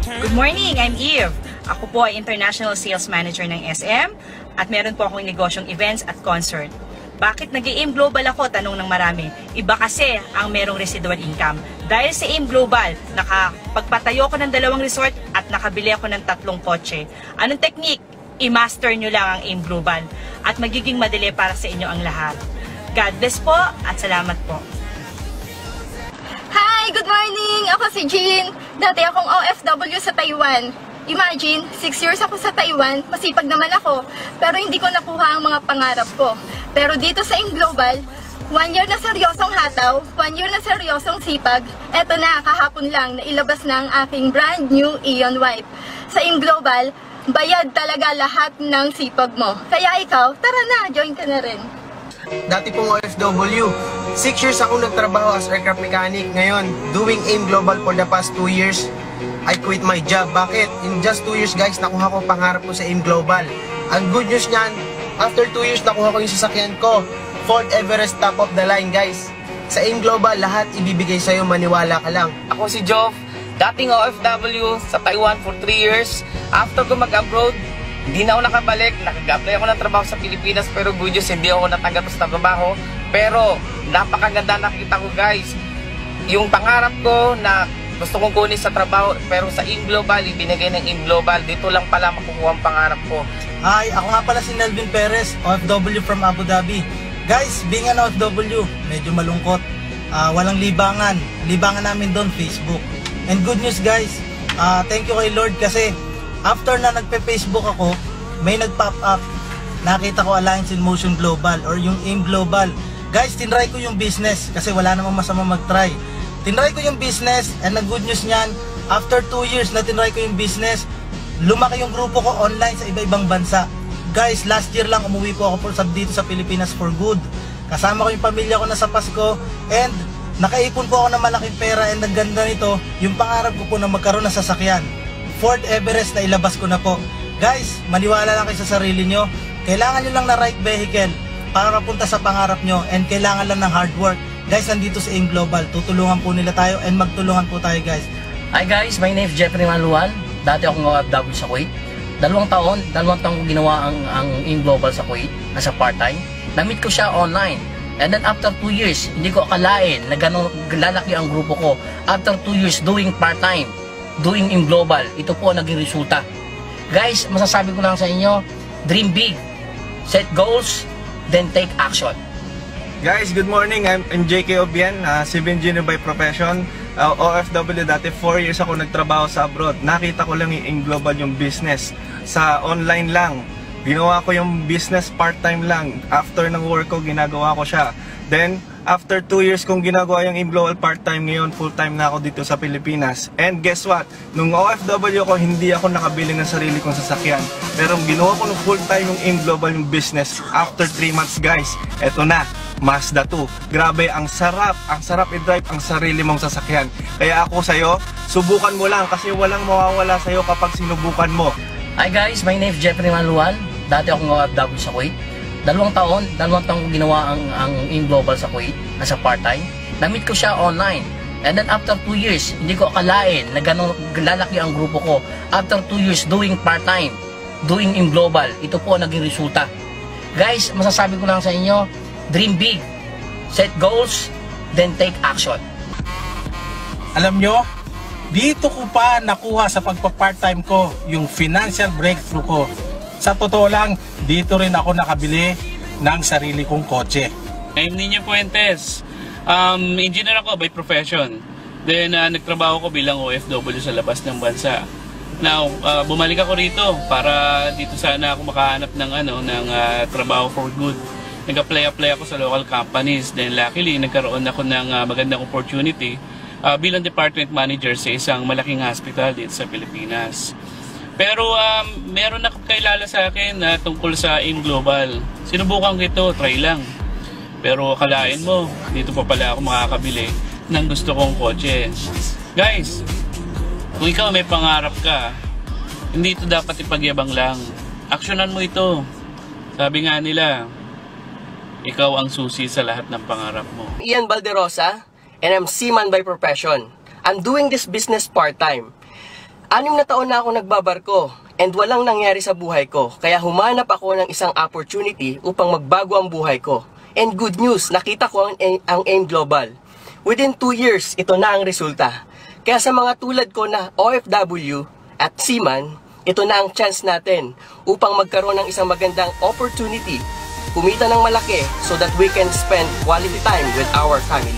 Good morning, I'm Eve. Ako po ay International Sales Manager ng SM at meron po akong negosyong events at concert. Bakit nag-AIM Global ako? Tanong ng marami. Iba kasi ang merong residual income. Dahil sa AIM Global, nakapagpatayo ko ng 2 resort at nakabili ako ng 3 kotse. Anong technique? I-master nyo lang ang AIM Global at magiging madali para sa inyo ang lahat. God bless po at salamat po. Hi! Good morning! Ako si Jean. Dati akong OFW sa Taiwan. Imagine, 6 years ako sa Taiwan, masipag naman ako, pero hindi ko nakuha ang mga pangarap ko. Pero dito sa AIM Global, 1 year na seryosong hataw, 1 year na seryosong sipag, eto na, kahapon lang, nailabas na ang aking brand new Aeon White. Sa AIM Global, bayad talaga lahat ng sipag mo. Kaya ikaw, tara na, join ka na rin. Dati pong OFW, 6 years ako nagtrabaho as aircraft mechanic. Ngayon, doing AIM Global for the past 2 years, I quit my job. Bakit? In just 2 years guys, nakuha ko pangarap ko sa AIM Global. Ang good news niyan, after 2 years nakuha ko yung sasakyan ko, Ford Everest top of the line guys. Sa AIM Global, lahat ibibigay sa'yo, maniwala ka lang. Ako si Joff, dating OFW sa Taiwan for 3 years. After ko mag-abroad, hindi na ako nakabalik. Nag-apply ako ng trabaho sa Pilipinas, pero good news, hindi ako natanggap sa trabaho. Pero napakaganda nakita ko guys. Yung pangarap ko na gusto kong kunin sa trabaho, pero sa AIM Global, ibinigay ng AIM Global. Dito lang pala makukuha ang pangarap ko. Hi, ako nga pala si Nelvin Perez, OFW from Abu Dhabi. Guys, being an OFW, medyo malungkot. Walang libangan. Libangan namin doon, Facebook. And good news guys, thank you kay Lord kasi after na nagpe-Facebook ako, may nag-pop up. Nakita ko Alliance in Motion Global or yung AIM Global. Guys, tinry ko yung business kasi wala namang masama mag-try. Tinry ko yung business and ang good news niyan, after 2 years na tinry ko yung business, lumaki yung grupo ko online sa iba-ibang bansa. Guys, last year lang umuwi po ako dito sa Pilipinas for good. Kasama ko yung pamilya ko na sa Pasko and nakaipon po ako ng malaking pera and ang ganda nito, yung pangarap ko po na magkaroon ng sasakyan. Ford Everest na ilabas ko na po. Guys, maniwala lang kayo sa sarili nyo. Kailangan nyo lang na right vehicle para mapunta sa pangarap nyo and kailangan lang ng hard work. Guys, nandito sa AIM Global, tutulungan po nila tayo and magtulungan po tayo guys. Hi guys, my name is Jeffrey Manuel. Dati akong OFW sa Kuwait. 2 taon ko ginawa ang AIM Global sa Kuwait as a part-time. Namit ko siya online. And then after 2 years, hindi ko akalain na ganun lalaki ang grupo ko. After 2 years doing part-time, doing AIM Global, ito po ang naging resulta. Guys, masasabi ko lang sa inyo, dream big, set goals, then take action. Guys, good morning. I'm JK Obian, civil engineer by profession. OFW, dati 4 years ako nagtrabaho sa abroad. Nakita ko lang yung AIM Global yung business. Sa online lang. Ginawa ko yung business part-time lang. After ng work ko, ginagawa ko siya. Then, after 2 years kong ginagawa yung AIM Global part-time, ngayon full-time na ako dito sa Pilipinas. And guess what? Nung OFW ko, hindi ako nakabili ng sarili kong sasakyan. Pero ginawa ko nung full-time yung AIM Global yung business. After 3 months guys, eto na, Mazda 2. Grabe, ang sarap i-drive ang sarili mong sasakyan. Kaya ako sa'yo, subukan mo lang kasi walang mawawala sa'yo kapag sinubukan mo. Hi guys, my name is Jeffrey Manuel. Dati akong OFW sa Kuwait. 2 taon ko ginawa ang AIM Global sa Kuwait as a part-time. Namit ko siya online. And then after 2 years, hindi ko akalain na ganun lalaki ang grupo ko. After 2 years doing part-time, doing AIM Global, ito po ang naging resulta. Guys, masasabi ko lang sa inyo, dream big, set goals, then take action. Alam nyo, dito ko pa nakuha sa pagpa-part-time ko yung financial breakthrough ko. Sa totoo lang, dito rin ako nakabili ng sarili kong kotse. I'm Nino Fuentes. Engineer ako by profession. Then nagtrabaho ko bilang OFW sa labas ng bansa. Now, bumalik ako rito para dito sana ako makahanap ng trabaho for good. Nag-apply ako sa local companies. Then luckily, nagkaroon ako ng magandang opportunity bilang department manager sa isang malaking hospital dito sa Pilipinas. Pero meron na kailala sa akin na tungkol sa AIM Global. Sinubukan ko ito, try lang. Pero akalain mo, dito pa pala ako makakabili ng gusto kong kotse. Guys, kung ikaw may pangarap ka, hindi ito dapat ipagyabang lang. Aksyonan mo ito. Sabi nga nila, ikaw ang susi sa lahat ng pangarap mo. Ian Balderosa, and I'm seaman by profession. I'm doing this business part-time. 6 na taon na ako nagbabarko and walang nangyari sa buhay ko. Kaya humanap ako ng isang opportunity upang magbago ang buhay ko. And good news, nakita ko ang AIM Global. Within 2 years, ito na ang resulta. Kaya sa mga tulad ko na OFW at seaman, ito na ang chance natin upang magkaroon ng isang magandang opportunity, kumita ng malaki so that we can spend quality time with our family.